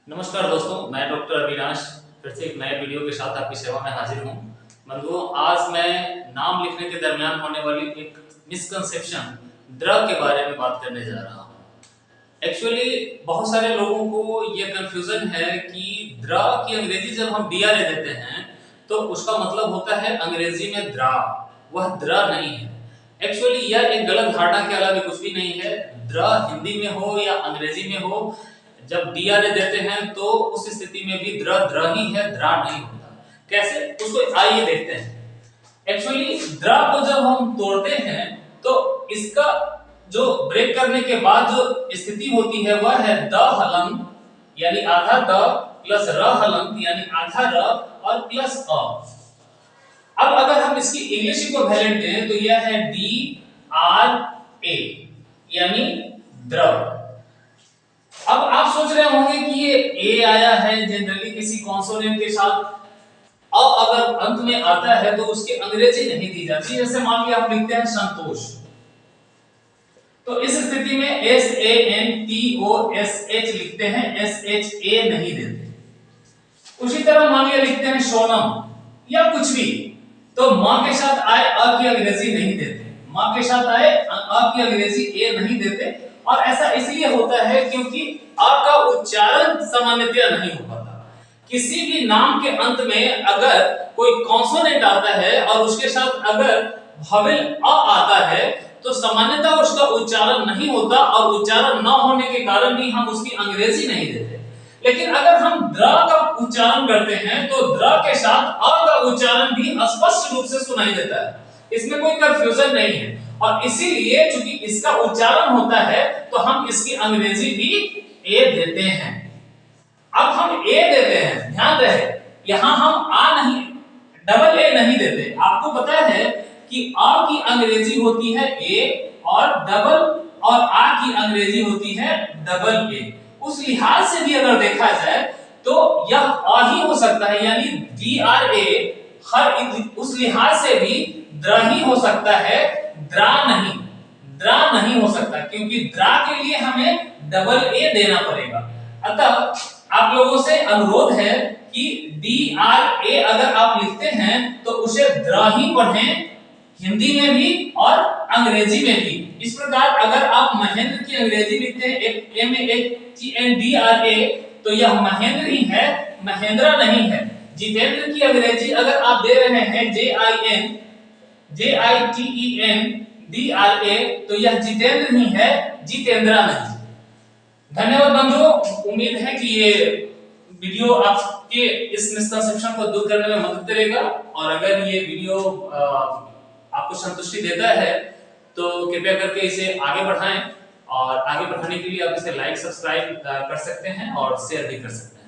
नमस्कार दोस्तों, मैं डॉक्टर अविनाश फिर से एक नए वीडियो के साथ आपकी सेवा में हाजिर हूँ। बंधुओं, आज मैं नाम लिखने के दरमियान होने वाली एक मिसकंसेप्शन ड्रग के बारे में बात करने जा रहा हूँ। एक्चुअली बहुत सारे लोगों को ये कंफ्यूजन है कि ड्रग की अंग्रेजी जब हम DRA देते हैं तो उसका मतलब होता है अंग्रेजी में द्रा, वह द्रा नहीं है। एक्चुअली यह एक गलत धारणा के अलावा कुछ भी नहीं है। द्रा हिंदी में हो या अंग्रेजी में हो, जब DRA देते हैं तो उस स्थिति में भी द्र द्र ही है, द्रा नहीं होता। कैसे, उसको आइए देखते हैं। एक्चुअली द्रा को जब हम तोड़ते हैं तो इसका जो ब्रेक करने के बाद जो स्थिति होती है वह है द हलंत यानी आधा द प्लस र हलंत यानी आधा र और प्लस अ। अब अगर हम इसकी इंग्लिश इक्विवेलेंट दें तो यह है DRA यानी द्रव। अब आप सोच रहे होंगे कि ये ए आया है जनरली किसी कॉन्सोनेंट के साथ, अब अगर अंत में आता है तो उसकी अंग्रेजी नहीं दी जाती। जैसे मान लिया हम लिखते हैं संतोष, तो इस स्थिति में SANTOSH लिखते हैं, SHA नहीं देते। उसी तरह मान लिया लिखते हैं सोनम या कुछ भी, तो मां के साथ आए अ की अंग्रेजी नहीं देते, मां के साथ आए अ की अंग्रेजी ए नहीं देते। और ऐसा इसलिए होता है क्योंकि अ का उच्चारण सामान्यतया नहीं हो पाता। किसी भी नाम के अंत में अगर कोई कॉन्सोनेंट आता है और उसके साथ अगर वॉवेल अ आता है तो सामान्यतः उसका उच्चारण नहीं होता, और उच्चारण न होने के कारण भी हम उसकी अंग्रेजी नहीं देते। लेकिन अगर हम द्र का उच्चारण करते हैं तो द्र के साथ अ का उच्चारण भी स्पष्ट रूप से सुनाई देता है, इसमें कोई कंफ्यूजन नहीं है। और इसीलिए चूंकि इसका उच्चारण होता है तो हम इसकी अंग्रेजी भी ए देते हैं। अब हम ए देते हैं, ध्यान रहे यहां हम आ नहीं, डबल ए नहीं देते। आपको पता है कि अ की अंग्रेजी होती है ए और डबल और आ की अंग्रेजी होती है डबल ए। उस लिहाज से भी अगर देखा जाए तो यह अ ही हो सकता है, यानी DRA हर उस लिहाज से भी द्र ही हो सकता है, द्रा नहीं, द्रा नहीं हो सकता, क्योंकि द्रा के लिए हमें डबल ए देना पड़ेगा। अतः आप लोगों से अनुरोध है कि DRA अगर आप लिखते हैं तो उसे द्रा ही पढ़ें, हिंदी में भी और अंग्रेजी में भी। इस प्रकार अगर आप महेंद्र की अंग्रेजी लिखते हैं एक MAHENDRA तो यह महेंद्र ही है, महेंद्रा नहीं है। जितेंद्र की अंग्रेजी अगर आप दे रहे हैं JITENDRA तो यह जितेंद्र ही है, जितेंद्रा नहीं। धन्यवाद बंधुओं, उम्मीद है कि ये वीडियो आपके इस मिसकंसेप्शन को दूर करने में मदद करेगा। और अगर ये वीडियो आपको संतुष्टि देता है तो कृपया करके इसे आगे बढ़ाएं, और आगे बढ़ाने के लिए आप इसे लाइक सब्सक्राइब कर सकते हैं और शेयर भी कर सकते हैं।